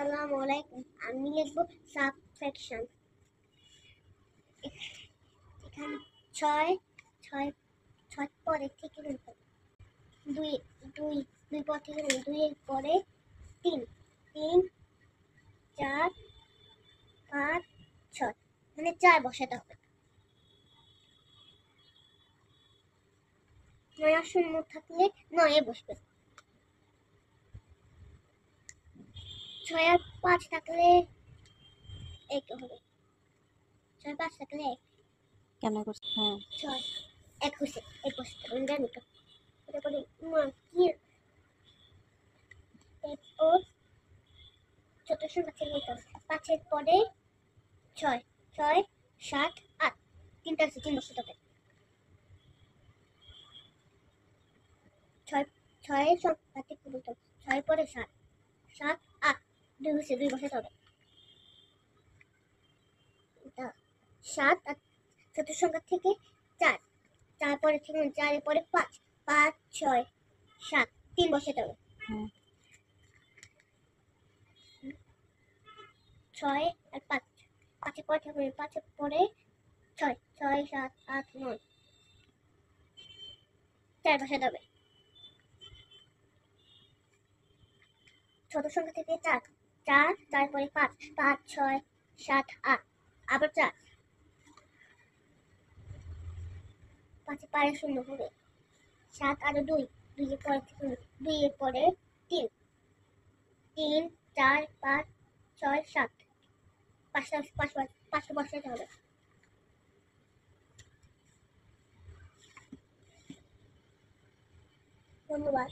আসসালামু আলাইকুম। আমি লিখবো সাবট্রাকশন। এখানে ছয় ছয় ছয় পরে থেকে দুই দুই দুই পর থেকে দুইয়ের পরে তিন তিন চার পাঁচ ছয়, মানে চার বসাতে হবে। নয়া শূন্য থাকলে নয়ে বসবে। ছয় আর পাঁচ থাকলে এক হবে। ছয় পাঁচ থাকলে এক। কেন করছে? হ্যাঁ, ছয় এক হয়েছে, এক বসতে আমি জানি তো। তারপরে কি এরপর ছোট সংখ্যা থেকে নিতে হবে। পাঁচের পরে ছয়, ছয় সাত আট, তিনটা আছে, তিন বসতে হবে। ছয় ছয়ের সংখ্যা থেকে বলতে হবে। ছয় পরে সাত, সাত আট, দুই হচ্ছে, দুই বসাতে হবে। সাত আর ছোট সংখ্যা থেকে চার, চার পরে থেকে চারের পরে পাঁচ, পাঁচ ছয় সাত, তিন বসাতে হবে। ছয় আর পাঁচ, পাঁচের পরে থাকবে, পাঁচের পরে ছয়, ছয় সাত আট নয়, চার বসাতে হবে। ছোট সংখ্যা থেকে চার, চার তারপরে পাঁচ, পাঁচ ছয় সাত আট, আবার চার, পাঁচে পারে শূন্য হবে। সাত আর দুই, দুইয়ের পরে থেকে দুইয়ের পরে তিন, তিন চার পাঁচ ছয় সাত, পাঁচটা পাঁচটা বসাতে হবে। ধন্যবাদ।